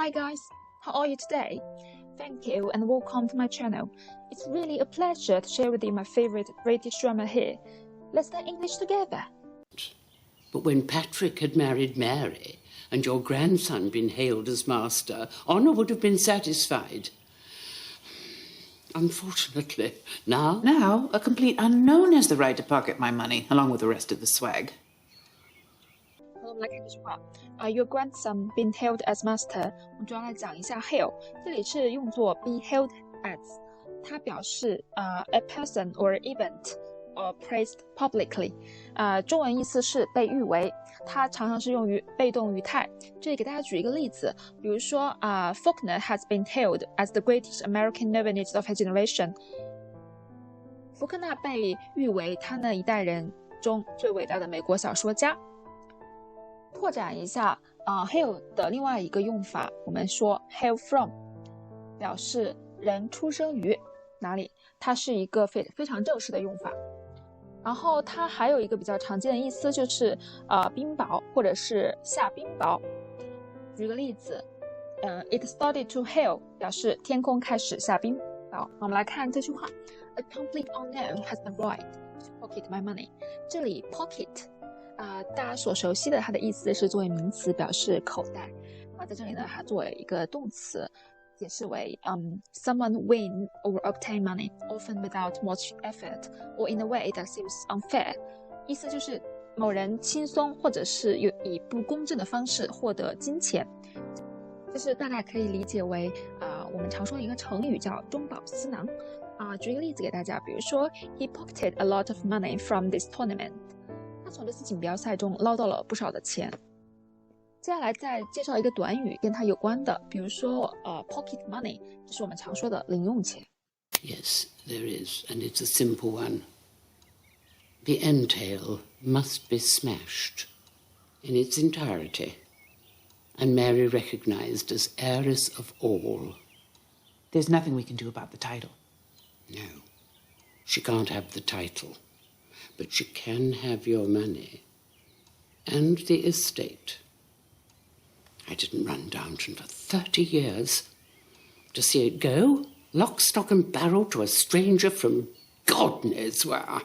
Hi guys, how are you today? Thank you and welcome to my channel. It's really a pleasure to share with you my favorite British drama here. Let's learn English together. But when Patrick had married Mary and your grandson been hailed as master, Honor would have been satisfied. Unfortunately, now... Now, a complete unknown has the right to pocket my money, along with the rest of the swag. 好，我们来看这句话。Your grandson been hailed as master。我们主要来讲一下 hail， 这里是用作 be hailed as， 它表示a person or event or praised publicly。中文意思是被誉为，它常常是用于被动语态。这里给大家举一个例子，比如说Faulkner has been hailed as the greatest American novelist of his generation。福克纳被誉为他那一代人中最伟大的美国小说家。拓展一下hail 的另外一个用法，我们说 hail from， 表示人出生于哪里，它是一个非常正式的用法。然后它还有一个比较常见的意思，就是冰雹或者是下冰雹。举个例子，it started to hail 表示天空开始下冰雹。我们来看这句话 ，A complete unknown has the right to pocket my money。这里 pocket大家所熟悉的，它的意思是作为名词表示口袋。那在这里呢，它作为一个动词，解释为someone win or obtain money, often without much effort, or in a way that seems unfair。意思就是某人轻松或者是以不公正的方式获得金钱，就是大概可以理解为我们常说的一个成语叫中饱私囊。举一个例子给大家，比如说 He pocketed a lot of money from this tournament。他从这次锦标赛中捞到了不少的钱。接下来再介绍一个短语跟它有关的，比如说pocket money， 这是我们常说的零用钱。 Yes, there is, and it's a simple one. The entail must be smashed in its entirety, and Mary recognized as heiress of all. There's nothing we can do about the title. No, she can't have the title.But she can have your money and the estate. I didn't run Downton for 30 years to see it go, lock, stock and barrel to a stranger from God knows where.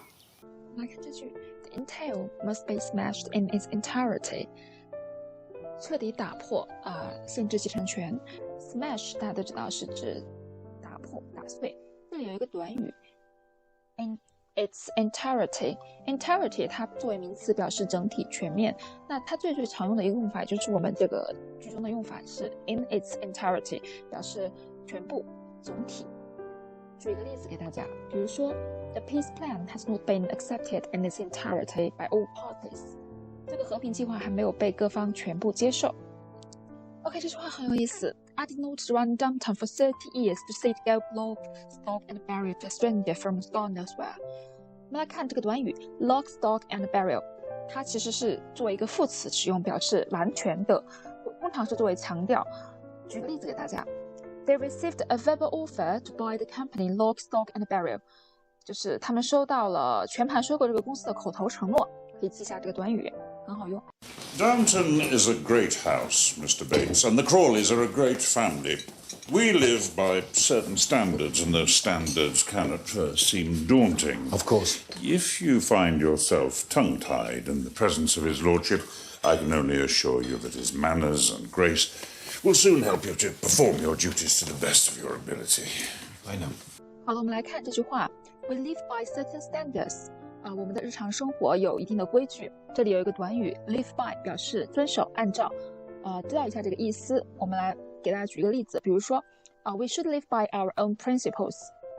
来看这句 The entail must be smashed in its entirety. 彻底打破限制继承权。Smash 大家都知道是指打破打碎，这里有一个短语 in its entirety 它作为名词表示整体全面，那它最常用的一个用法就是我们这个句中的用法是 in its entirety， 表示全部总体。举一个例子给大家，比如说 The peace plan has not been accepted in its entirety by all parties。 这个和平计划还没有被各方全部接受。 OK， 这句话很有意思。I did not run downtown for 30 years to see it go lock, stock and barrel to a stranger from God knows where。 我们来看这个短语 lock, stock and barrel， 它其实是作为一个副词使用，表示完全的，通常是作为强调。举个例子给大家 They received a verbal offer to buy the company lock, stock and barrel， 就是他们收到了全盘收购这个公司的口头承诺，可以记下这个短语，很好用。Downton is a great house, Mr. Bates, and the Crawleys are a great family. We live by certain standards, and those standards can at first seem daunting. Of course. If you find yourself tongue-tied in the presence of his lordship, I can only assure you that his manners and grace will soon help you to perform your duties to the best of your ability. I know. 好了，我们来看这句话 We live by certain standards。我们的日常生活有一定的规矩。这里有一个短语 live by 表示遵守按照。知道一下这个意思，我们来给大家举一个例子，比如说we should live by our own principles，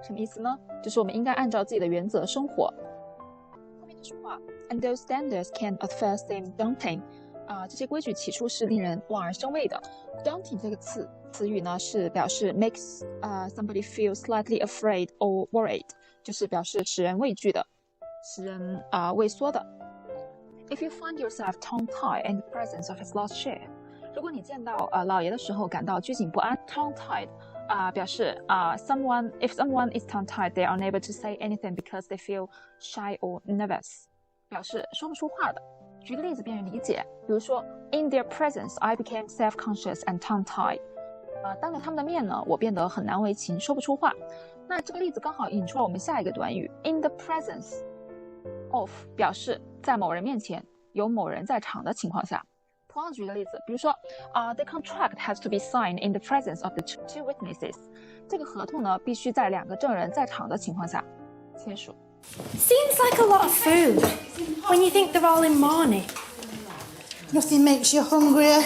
什么意思呢？就是我们应该按照自己的原则生活。后面这句话 And those standards can at first seem daunting， 这些规矩起初是令人望而生畏的。Daunting 这个词语呢，是表示 makes somebody feel slightly afraid or worried， 就是表示使人畏惧的，使人畏缩的。If you find yourself tongue-tied in the presence of his lordship， 如果你见到老爷的时候感到拘谨不安 ，tongue-tied 表示if someone is tongue-tied, they are unable to say anything because they feel shy or nervous， 表示说不出话的。举个例子便于理解，比如说 In their presence, I became self-conscious and tongue-tied。当着他们的面呢，我变得很难为情，说不出话。那这个例子刚好引出了我们下一个短语 in the presence of， 表示在某人面前，有某人在场的情况下。同样举一个例子，比如说the contract has to be signed in the presence of the two witnesses。这个合同呢，必须在2个证人在场的情况下签署。Seems like a lot of food when you think they're all in mourning. Nothing makes you hungrier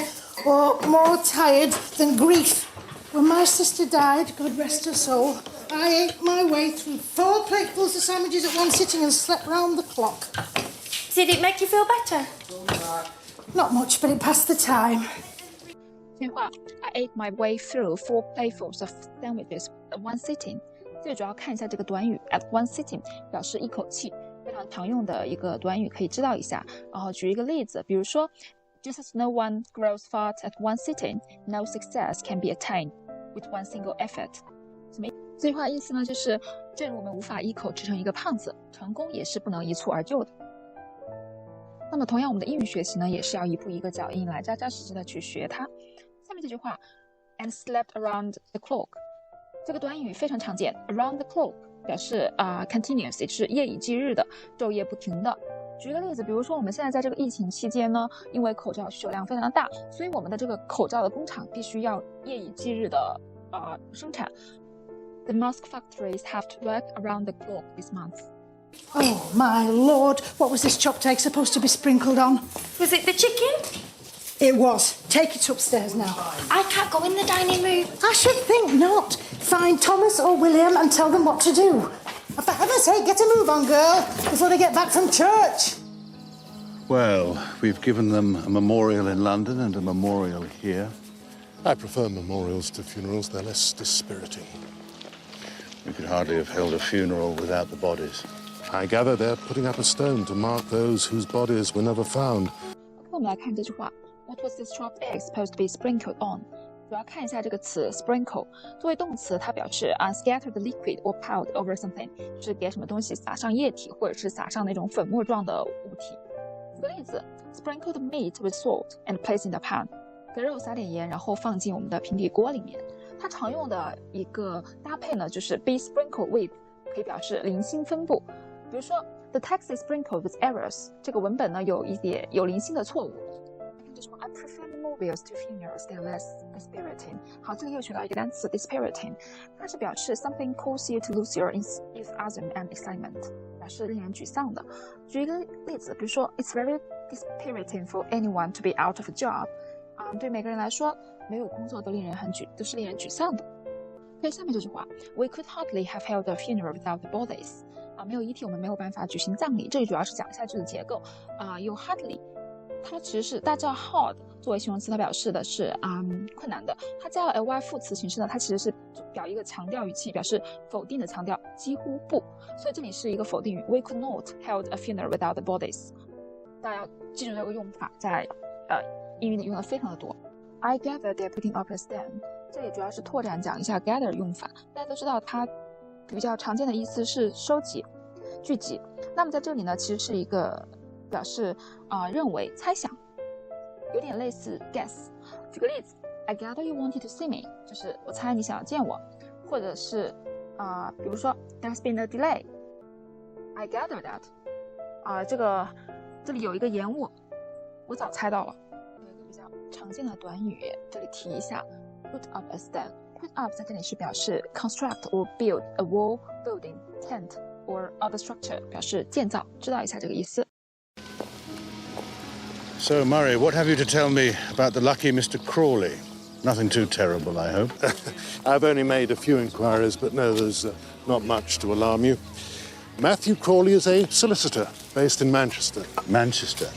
or more tired than grief. When my sister died, God rest her soul, I ate my way through 4 platefuls of sandwiches at one sitting and slept round the clock. Did it make you feel better? Not much, but it passed the time. 这句话 I ate my way through 4 platefuls of sandwiches at one sitting。最主要看一下这个短语 at one sitting， 表示一口气，非常常用的一个短语，可以知道一下。然后举一个例子，比如说 Just as no one grows fat at one sitting, no success can be attained with one single effort。什么？这句话意思呢，就是正如我们无法一口吃成一个胖子，成功也是不能一蹴而就的。那么同样，我们的英语学习呢，也是要一步一个脚印来扎扎实实的去学它。下面这句话 and slept around the clock， 这个短语非常常见 ，around the clock 表示continuous， 也就是夜以继日的，昼夜不停的。举个例子，比如说我们现在在这个疫情期间呢，因为口罩需求量非常的大，所以我们的这个口罩的工厂必须要夜以继日的生产。The mask factories have to work around the clock this month. Oh, my lord, what was this chopped egg supposed to be sprinkled on? Was it the chicken? It was. Take it upstairs now. I can't go in the dining room. I should think not. Find Thomas or William and tell them what to do. For heaven's sake, get a move on, girl, before they get back from church. Well, we've given them a memorial in London and a memorial here. I prefer memorials to funerals. They're less dispiriting. We could hardly have held a funeral without the bodies. I gather they're putting up a stone to mark those whose bodies were never found. 我们来看这句话 What was this chopped egg supposed to be sprinkled on？ 主要看一下这个词 sprinkle， 作为动词，它表示scatter the liquid or powder over something， 就是给什么东西撒上液体，或者是撒上那种粉末状的物体。举个例子 ，sprinkle the meat with salt and place in the pan， 给肉撒点盐，然后放进我们的平底锅里面。它常用的一个搭配呢，就是 be sprinkled with， 可以表示零星分布。比如说 ，the text is sprinkled with errors， 这个文本呢有零星的错误。这句话 I prefer memorials to funerals, they're less dispiriting。好，这个又学到一个单词 dispiriting， 它是表示 something causes you to lose your enthusiasm and excitement， 表示令人沮丧的。举一个例子，比如说 It's very dispiriting for anyone to be out of a job。对每个人来说，没有工作都是令人沮丧的。所以下面这句话 We could hardly have held a funeral without the bodies。没有遗体，我们没有办法举行葬礼。这里主要是讲一下句子结构有 hardly， 它其实是大家 hard 作为形容词，它表示的是困难的。它加了 ly 副词形式呢，它其实是表一个强调语气，表示否定的强调，几乎不。所以这里是一个否定语 We could not held a funeral without the bodies。大家要记住这个用法，在英语里用的非常的多。I gather they're putting up a stand。这里主要是拓展讲一下 gather 用法。大家都知道它比较常见的意思是收集、聚集。那么在这里呢，其实是一个表示认为、猜想，有点类似 guess。举个例子 ，I gather you wanted to see me， 就是我猜你想要见我，或者是比如说 There's been a delay，I gather that，这里有一个延误，我早猜到了。有一个比较常见的短语，这里提一下 ，put up a stand。Put up 在这里是表示 construct or build a wall, building, tent or other structure， 表示建造，知道一下这个意思。So, Murray, what have you to tell me about the lucky Mr. Crawley? Nothing too terrible, I hope. I've only made a few inquiries, but no, there's not much to alarm you. Matthew Crawley is a solicitor based in Manchester. Manchester?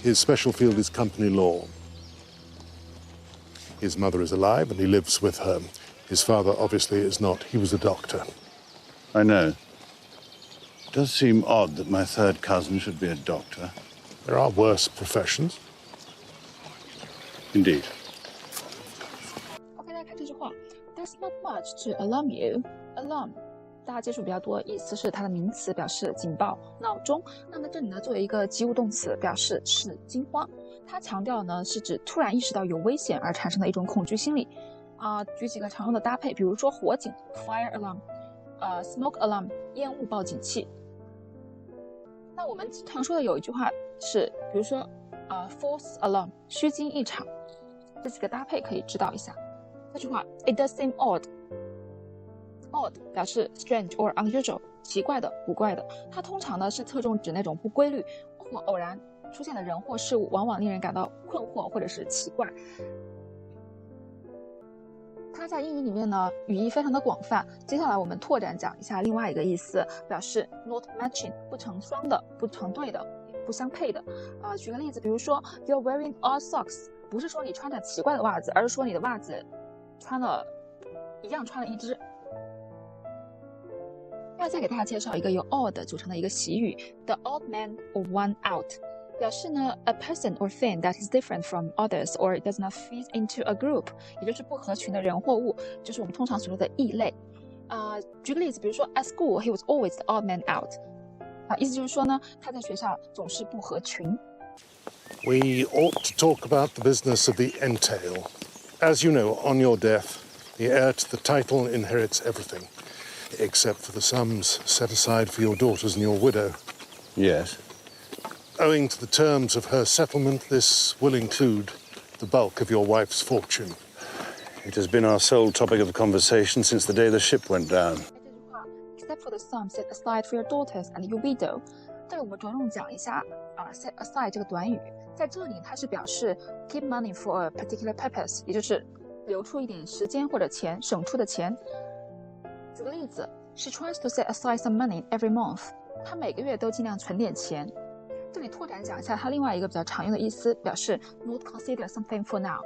His special field is company law. His mother is alive and he lives with her. His father obviously is not. He was a doctor. I know. It does seem odd that my third cousin should be a doctor. There are worse professions. Indeed. OK， 大家看这句话 ，There's not much to alarm you. Alarm， 大家接触比较多，意思是它的名词，表示警报、闹钟。那么这里呢，作为一个及物动词，表示使惊慌。它强调呢是指突然意识到有危险而产生的一种恐惧心理。举几个常用的搭配，比如说火警 fire alarm，smoke alarm 烟雾报警器。那我们常说的有一句话是，比如说false alarm 虚惊一场，这几个搭配可以知道一下。这句话 It does seem odd 表示 strange or unusual 奇怪的、古怪的，它通常呢是侧重指那种不规律或偶然出现的人或事物，往往令人感到困惑或者是奇怪。它在英语里面呢语义非常的广泛，接下来我们拓展讲一下另外一个意思，表示 not matching 不成双的、不成对的、不相配的。举个例子，比如说 You're wearing odd socks， 不是说你穿着奇怪的袜子，而是说你的袜子穿了一只。另外再给大家介绍一个由 odd 组成的一个习语 The odd man or one out， 表示呢 a person or thing that is different from others or does not fit into a group， 也就是不合群的人或物，就是我们通常所说的异类。举个例子，比如说 At school he was always the odd man out， 意思就是说呢他在学校总是不合群。We ought to talk about the business of the entail. As you know, on your death, the heir to the title inherits everything, except for the sums set aside for your daughters and your widow. Yes. Owing to the terms of her settlement, this will include the bulk of your wife's fortune. It has been our sole topic of conversation since the day the ship went down. Except for the sum set aside for your daughters and your widow. 这里我们着重讲一下set aside 这个短语，在这里它是表示 keep money for a particular purpose， 也就是留出一点时间或者钱，省出的钱。举个例子 She tries to set aside some money every month， 她每个月都尽量存点钱。这里拓展讲一下它另外一个比较常用的意思，表示 not consider something for now，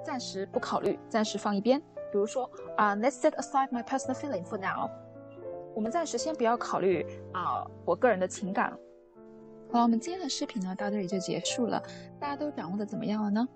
暂时不考虑，暂时放一边。比如说let's set aside my personal feeling for now， 我们暂时先不要考虑我个人的情感。好了，我们今天的视频呢到这里就结束了，大家都掌握的怎么样了呢？